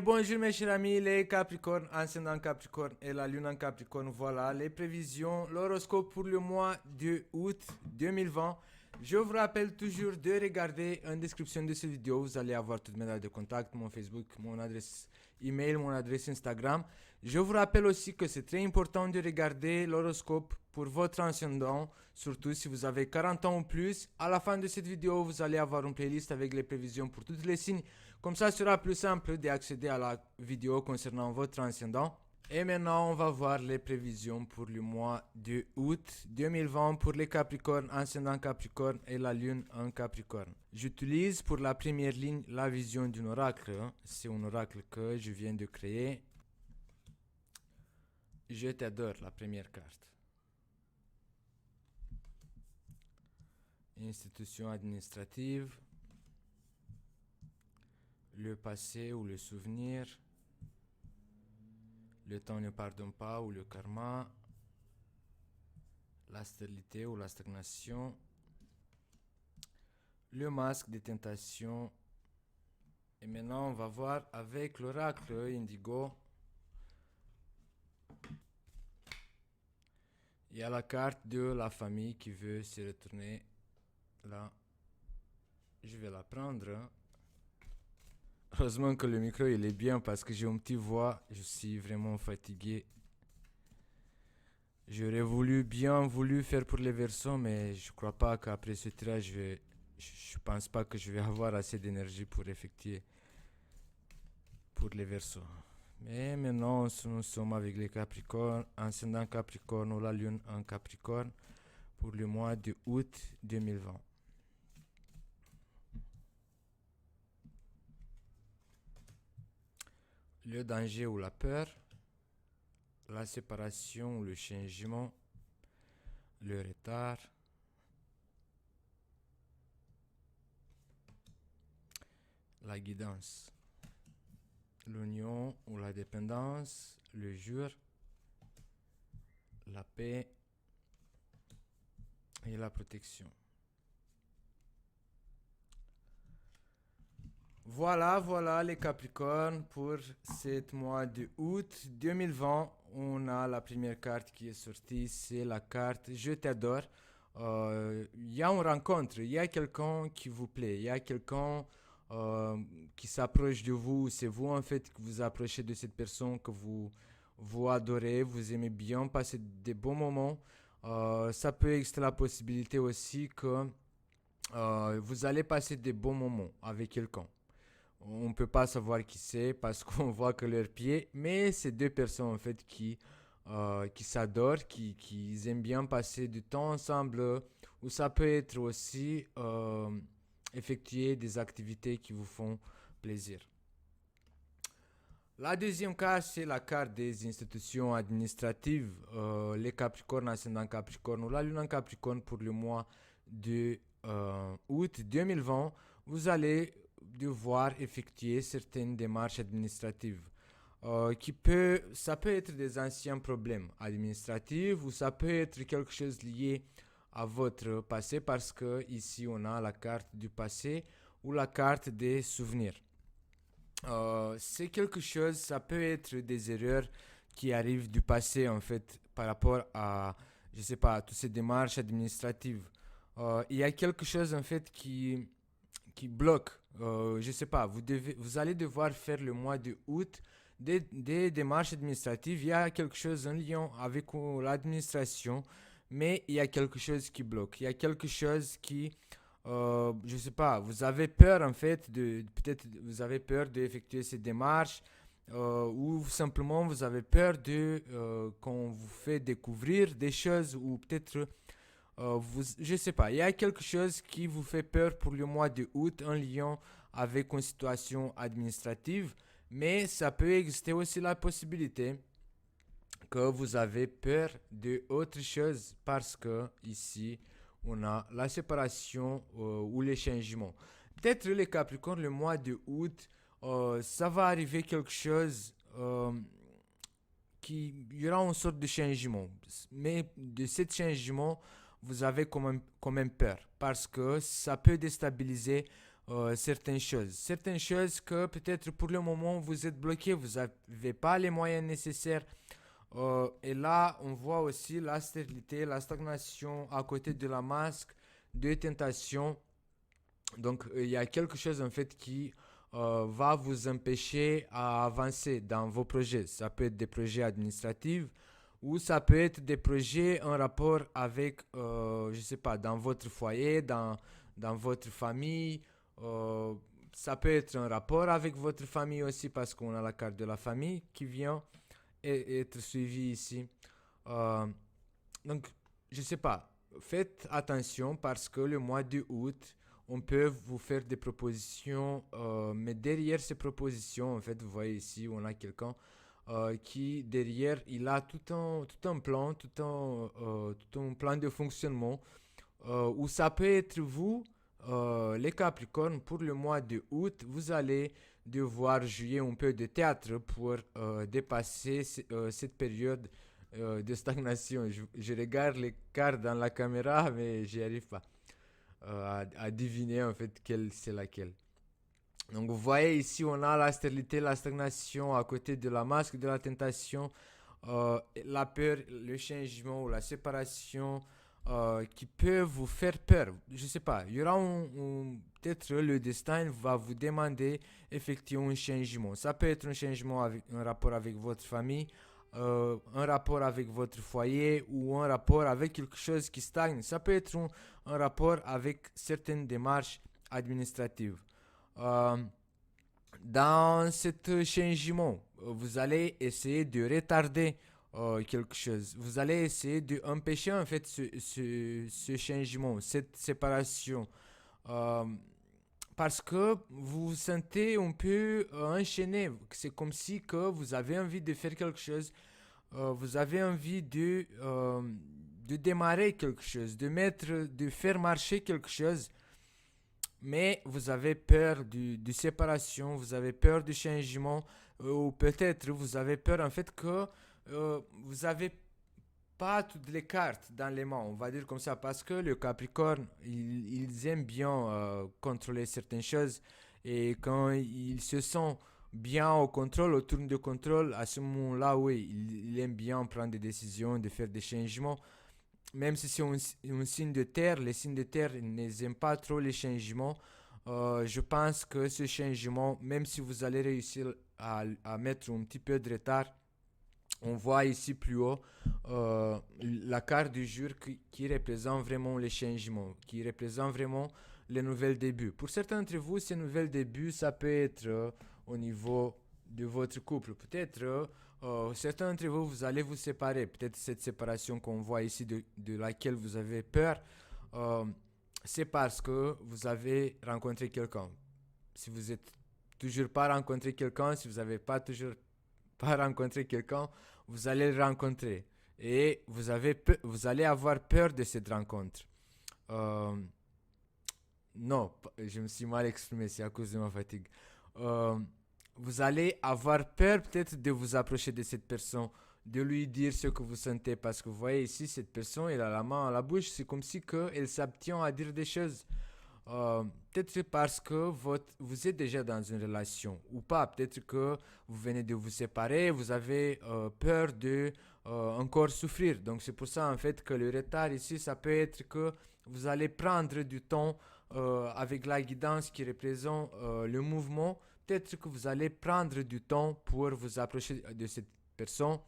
Bonjour mes chers amis, les Capricornes, ascendant Capricorne et la Lune en Capricorne. Voilà les prévisions, l'horoscope pour le mois de août 2020. Je vous rappelle toujours de regarder en description de cette vidéo. Vous allez avoir toutes mes dates de contact, mon Facebook, mon adresse email, mon adresse Instagram. Je vous rappelle aussi que c'est très important de regarder l'horoscope pour votre ascendant, surtout si vous avez 40 ans ou plus. À la fin de cette vidéo, vous allez avoir une playlist avec les prévisions pour tous les signes. Comme ça, ce sera plus simple d'accéder à la vidéo concernant votre ascendant. Et maintenant, on va voir les prévisions pour le mois de août 2020 pour les Capricornes, ascendant Capricorne et la Lune en Capricorne. J'utilise pour la première ligne la vision d'un oracle. C'est un oracle que je viens de créer. Je t'adore, la première carte. Institution administrative. Le passé ou le souvenir. Le temps ne pardonne pas ou le karma. La stérilité ou la stagnation. Le masque des tentations. Et maintenant, on va voir avec l'oracle indigo. Il y a la carte de la famille qui veut se retourner là. Je vais la prendre. Heureusement que le micro il est bien parce que j'ai une petite voix. Je suis vraiment fatigué. J'aurais bien voulu faire pour les versos, mais je crois pas qu'après ce tirage, je pense pas que je vais avoir assez d'énergie pour effectuer pour les versos. Mais maintenant, nous sommes avec les Capricornes, ascendant Capricorne ou la Lune en Capricorne pour le mois de août 2020. Le danger ou la peur, la séparation ou le changement, le retard, la guidance, l'union ou la dépendance, le jour, la paix et la protection. Voilà les Capricornes pour ce mois de août 2020. On a la première carte qui est sortie, c'est la carte Je t'adore. Il y a une rencontre, il y a quelqu'un qui vous plaît, il y a quelqu'un qui s'approche de vous. C'est vous en fait que vous approchez de cette personne que vous adorez, vous aimez bien passer des bons moments. Ça peut exister la possibilité aussi que vous allez passer des bons moments avec quelqu'un. On ne peut pas savoir qui c'est parce qu'on voit que leurs pieds, mais c'est deux personnes en fait qui s'adorent, qui aiment bien passer du temps ensemble, ou ça peut être aussi effectuer des activités qui vous font plaisir. La deuxième carte, c'est la carte des institutions administratives, les Capricornes, ascendant Capricorne ou la Lune en Capricorne pour le mois de août 2020. Vous allez devoir effectuer certaines démarches administratives. Ça peut être des anciens problèmes administratifs ou ça peut être quelque chose lié à votre passé parce que ici on a la carte du passé ou la carte des souvenirs. C'est quelque chose, ça peut être des erreurs qui arrivent du passé en fait par rapport à, je sais pas, toutes ces démarches administratives. Il y a quelque chose en fait qui bloque. Je sais pas, vous allez devoir faire le mois de août des démarches administratives. Il y a quelque chose en lien avec l'administration, mais il y a quelque chose qui bloque. Il y a quelque chose qui, je sais pas, vous avez peur en fait peut-être vous avez peur d'effectuer ces démarches. Ou simplement vous avez peur qu'on vous fait découvrir des choses ou peut-être je sais pas, il y a quelque chose qui vous fait peur pour le mois de août en lien avec une situation administrative, mais ça peut exister aussi la possibilité que vous avez peur d'autre chose parce que ici on a la séparation ou les changements. Peut-être les Capricornes, le mois de août, ça va arriver quelque chose il y aura une sorte de changement, mais de ce changement vous avez quand même peur parce que ça peut déstabiliser certaines choses. Certaines choses que peut-être pour le moment vous êtes bloqué, vous n'avez pas les moyens nécessaires. Et là, on voit aussi la stérilité, la stagnation à côté de la masque de tentation. Donc, il y a quelque chose en fait qui va vous empêcher à avancer dans vos projets. Ça peut être des projets administratifs ou ça peut être des projets en rapport avec, je sais pas, dans votre foyer, dans votre famille. euh, Ça peut être un rapport avec votre famille aussi parce qu'on a la carte de la famille qui vient être suivie ici. Euh, donc, je sais pas. Faites attention parce que le mois de août, on peut vous faire des propositions, mais derrière ces propositions, en fait, vous voyez ici, on a quelqu'un qui, derrière, il a tout un plan, tout un plan de fonctionnement où ça peut être vous, les Capricornes, pour le mois de août, vous allez devoir jouer un peu de théâtre pour dépasser cette période de stagnation. Je regarde les cartes dans la caméra, mais j'y arrive pas à deviner en fait quelle c'est laquelle. Donc vous voyez ici, on a la stérilité, la stagnation à côté de la masque de la tentation, la peur, le changement ou la séparation qui peuvent vous faire peur. Je sais pas, il y aura peut-être le destin va vous demander effectivement un changement. Ça peut être un changement avec un rapport avec votre famille, un rapport avec votre foyer ou un rapport avec quelque chose qui stagne. Ça peut être un rapport avec certaines démarches administratives. Euh, Dans ce changement, vous allez essayer de retarder quelque chose. Vous allez essayer d'empêcher en fait ce changement, cette séparation. Euh, Parce que vous vous sentez un peu enchaîné. C'est comme si que vous avez envie de faire quelque chose. Vous avez envie de démarrer quelque chose, de faire marcher quelque chose, mais vous avez peur de séparation, vous avez peur du changement, ou peut-être vous avez peur en fait que vous n'avez pas toutes les cartes dans les mains, on va dire comme ça, parce que le Capricorne, ils aiment bien contrôler certaines choses, et quand ils se sentent bien au contrôle, au tour de contrôle, à ce moment-là, oui, ils aiment bien prendre des décisions, de faire des changements, même si c'est un signe de terre, les signes de terre n'aiment pas trop les changements. Je pense que ce changement, même si vous allez réussir à mettre un petit peu de retard, on voit ici plus haut la carte du jour qui représente vraiment les changements, qui représente vraiment les nouvelles débuts. Pour certains d'entre vous, ces nouvelles débuts, ça peut être au niveau de votre couple. Peut-être certains d'entre vous, vous allez vous séparer. Peut-être cette séparation qu'on voit ici de laquelle vous avez peur, euh, c'est parce que vous avez rencontré quelqu'un. Si vous êtes toujours pas rencontré quelqu'un, si vous n'avez pas toujours pas rencontré quelqu'un, vous allez le rencontrer. Et vous allez avoir peur de cette rencontre. Euh, non, je me suis mal exprimé, c'est à cause de ma fatigue. Euh, Vous allez avoir peur peut-être de vous approcher de cette personne, de lui dire ce que vous sentez, parce que vous voyez ici, cette personne, elle a la main à la bouche, c'est comme si elle s'abstient à dire des choses. Peut-être parce que vous êtes déjà dans une relation ou pas. Peut-être que vous venez de vous séparer, vous avez peur de encore souffrir. Donc c'est pour ça en fait que le retard ici, ça peut être que vous allez prendre du temps avec la guidance qui représente le mouvement. Peut-être que vous allez prendre du temps pour vous approcher de cette personne,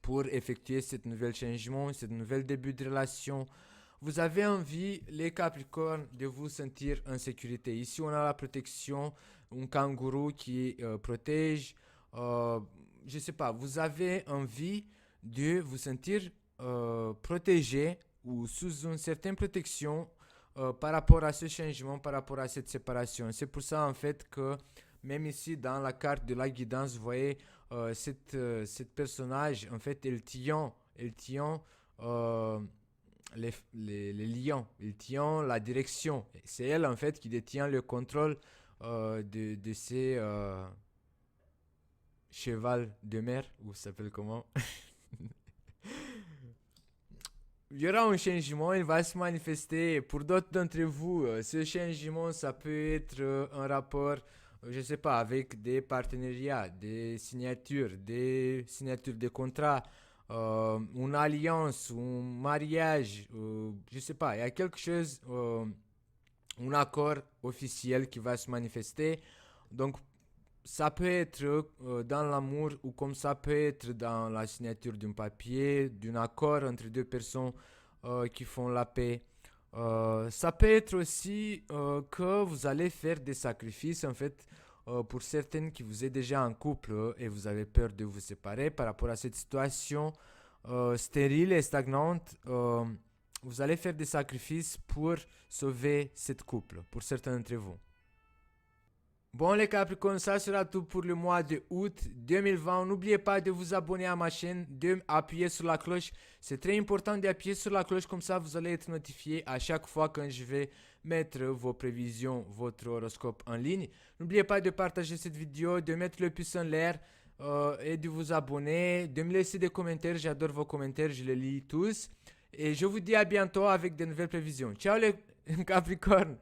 pour effectuer ce nouvel changement, ce nouvel début de relation. Vous avez envie, les Capricornes, de vous sentir en sécurité. Ici, on a la protection, un kangourou qui protège. Euh, je sais pas, vous avez envie de vous sentir protégé ou sous une certaine protection par rapport à ce changement, par rapport à cette séparation. C'est pour ça, en fait, que même ici, dans la carte de la guidance, vous voyez, cette personnage, en fait, elle tient euh, les lions, ils tiennent la direction. C'est elle en fait qui détient le contrôle de ces chevals de mer, ou ça s'appelle comment. il y aura un changement, il va se manifester. Pour d'autres d'entre vous, ce changement, ça peut être un rapport, je sais pas, avec des partenariats, des signatures de contrats, une alliance, un mariage, je sais pas, il y a quelque chose, un accord officiel qui va se manifester. Donc, ça peut être dans l'amour ou comme ça peut être dans la signature d'un papier, d'un accord entre deux personnes qui font la paix. Ça peut être aussi que vous allez faire des sacrifices en fait pour certaines qui vous êtes déjà en couple et vous avez peur de vous séparer par rapport à cette situation stérile et stagnante. Vous allez faire des sacrifices pour sauver cette couple, pour certains d'entre vous. Bon les Capricornes, ça sera tout pour le mois de août 2020. N'oubliez pas de vous abonner à ma chaîne, d'appuyer sur la cloche. C'est très important d'appuyer sur la cloche, comme ça vous allez être notifié à chaque fois quand je vais mettre vos prévisions, votre horoscope en ligne. N'oubliez pas de partager cette vidéo, de mettre le pouce en l'air et de vous abonner, de me laisser des commentaires. J'adore vos commentaires, je les lis tous. Et je vous dis à bientôt avec de nouvelles prévisions. Ciao les Capricornes!